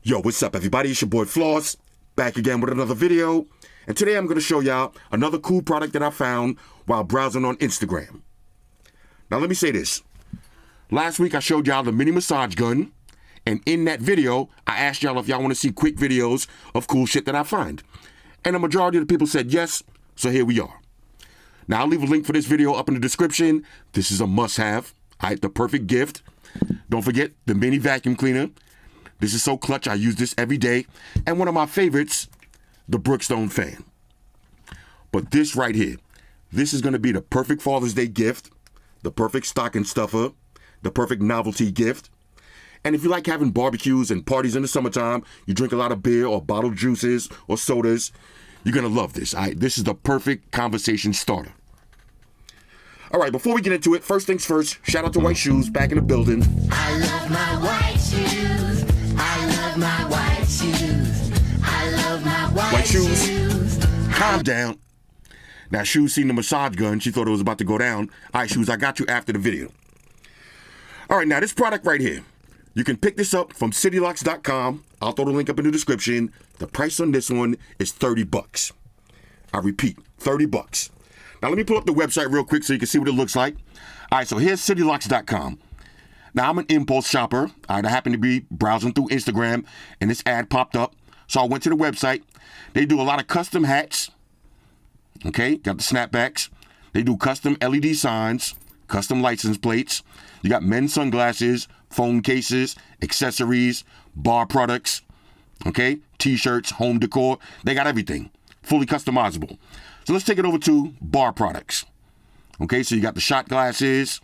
Yo, what's up, everybody? It's your boy Floss, back again with another video. And today I'm going to show y'all another cool product that I found while browsing on Instagram. Now, let me say this. Last week, I showed y'all the mini massage gun. And in that video, I asked y'all if y'all want to see quick videos of cool shit that I find. And the majority of the people said yes, so here we are. Now, I'll leave a link for this video up in the description. This is a must-have. The perfect gift. Don't forget the mini vacuum cleaner. This is so clutch, I use this every day. And one of my favorites, the Brookstone fan. But this right here, this is going to be the perfect Father's Day gift, the perfect stocking stuffer, the perfect novelty gift. And if you like having barbecues and parties in the summertime, you drink a lot of beer or bottled juices or sodas, you're going to love this. This is the perfect conversation starter. All right, before we get into it, first things first, shout out to White Shoes, back in the building. I love my white shoes. I love my white shoes. I love my white shoes. Calm down. Now, Shoes seen the massage gun. She thought it was about to go down. All right, Shoes, I got you after the video. All right, now this product right here. You can pick this up from citylocks.com. I'll throw the link up in the description. The price on this one is $30. I repeat, $30. Now, let me pull up the website real quick so you can see what it looks like. All right, so here's citylocks.com. Now, I'm an impulse shopper. I happen to be browsing through Instagram, and this ad popped up. So I went to the website. They do a lot of custom hats. Okay, got the snapbacks. They do custom LED signs, custom license plates. You got men's sunglasses, phone cases, accessories, bar products, okay, T-shirts, home decor. They got everything, fully customizable. So let's take it over to bar products. Okay, so you got the shot glasses,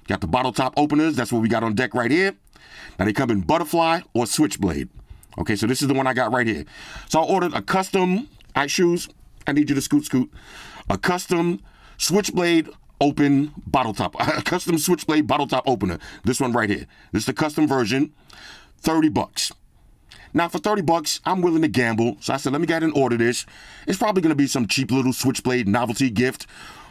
got the bottle top openers. That's what we got on deck right here. Now they come in butterfly or switchblade. Okay, so this is the one I got right here. So I ordered a custom, Shoes, I need you to scoot. A custom switchblade open bottle top, a custom switchblade bottle top opener. This one right here. This is the custom version, $30. Now for $30, I'm willing to gamble. So I said, let me go ahead and order this. It's probably going to be some cheap little switchblade novelty gift.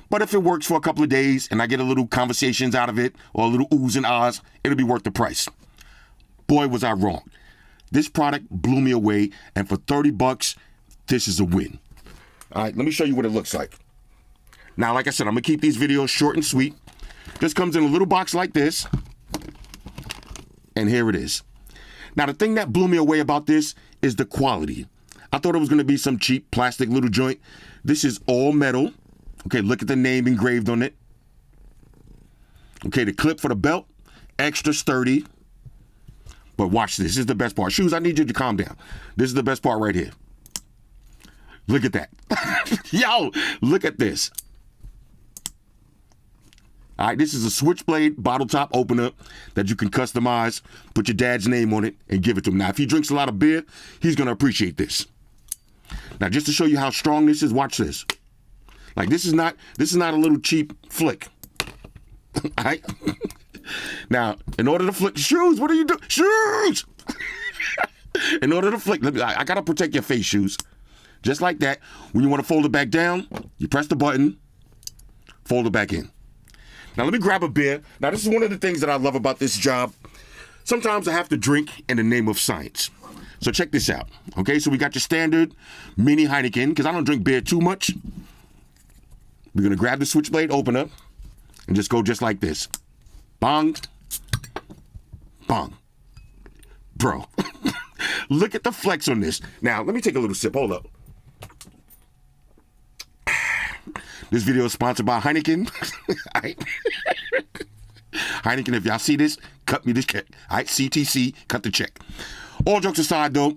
But if it works for a couple of days and I get a little conversations out of it or a little oohs and ahs, it'll be worth the price. Boy, was I wrong. This product blew me away. And for $30, this is a win. All right, let me show you what it looks like. Now, like I said, I'm going to keep these videos short and sweet. This comes in a little box like this. And here it is. Now, the thing that blew me away about this is the quality. I thought it was going to be some cheap plastic little joint. This is all metal. Okay, look at the name engraved on it. Okay, the clip for the belt, extra sturdy. But watch this. This is the best part. Shoes, I need you to calm down. This is the best part right here. Look at that. Yo, look at this. All right, this is a switchblade bottle top opener that you can customize, put your dad's name on it, and give it to him. Now, if he drinks a lot of beer, he's going to appreciate this. Now, just to show you how strong this is, watch this. Like, this is not a little cheap flick. All right? Now, in order to flick, Shoes, what are you doing? Shoes! In order to flick, I got to protect your face, Shoes. Just like that, when you want to fold it back down, you press the button, fold it back in. Now, let me grab a beer. Now, this is one of the things that I love about this job. Sometimes I have to drink in the name of science. So check this out. Okay, so we got your standard mini Heineken, because I don't drink beer too much. We're going to grab the switchblade opener and just go just like this. Bong. Bong. Bro. Look at the flex on this. Now, let me take a little sip. Hold up. This video is sponsored by Heineken. All right. Heineken, if y'all see this, cut me this check. All right, CTC, cut the check. All jokes aside, though,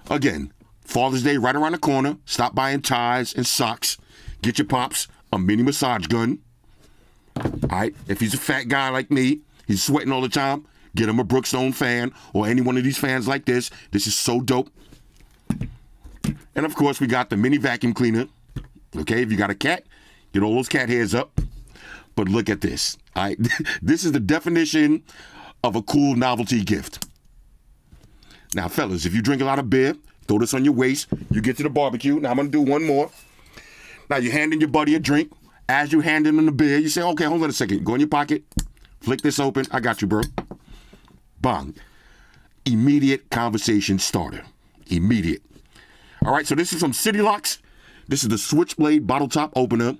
again, Father's Day right around the corner. Stop buying ties and socks. Get your pops a mini massage gun. All right, if he's a fat guy like me, he's sweating all the time, get him a Brookstone fan or any one of these fans like this. This is so dope. And, of course, we got the mini vacuum cleaner. Okay, if you got a cat, get all those cat hairs up. But look at this. All right, this is the definition of a cool novelty gift. Now, fellas, if you drink a lot of beer, throw this on your waist. You get to the barbecue. Now, I'm going to do one more. Now, you're handing your buddy a drink. As you hand him the beer, you say, okay, hold on a second. Go in your pocket. Flick this open. I got you, bro. Bong. immediate conversation starter. Immediate. All right, so this is from City Locks. This is the Switchblade bottle top opener.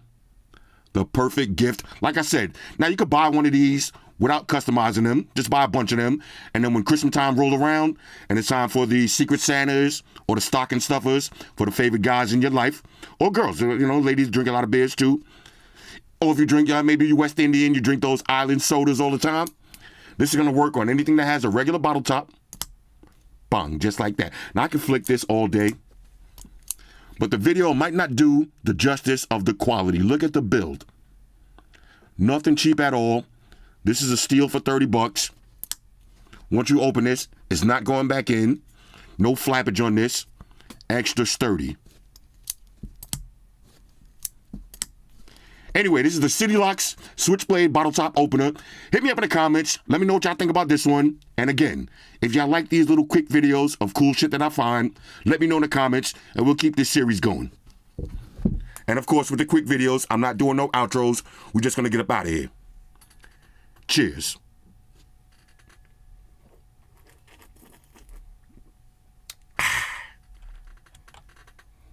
The perfect gift. Like I said, now you could buy one of these without customizing them. Just buy a bunch of them. And then when Christmas time roll around and it's time for the Secret Santas or the stocking stuffers for the favorite guys in your life, or girls, you know, ladies drink a lot of beers too. Or if you drink, maybe you're West Indian, you drink those island sodas all the time. This is going to work on anything that has a regular bottle top. Bang, just like that. Now I can flick this all day. But the video might not do the justice of the quality. Look at the build. Nothing cheap at all. This is a steal for $30. Once you open this, it's not going back in. No flappage on this. Extra sturdy. Anyway, this is the City Locks Switchblade bottle top opener. Hit me up in the comments. Let me know what y'all think about this one. And again, if y'all like these little quick videos of cool shit that I find, let me know in the comments and we'll keep this series going. And of course, with the quick videos, I'm not doing no outros. We're just going to get up out of here. Cheers.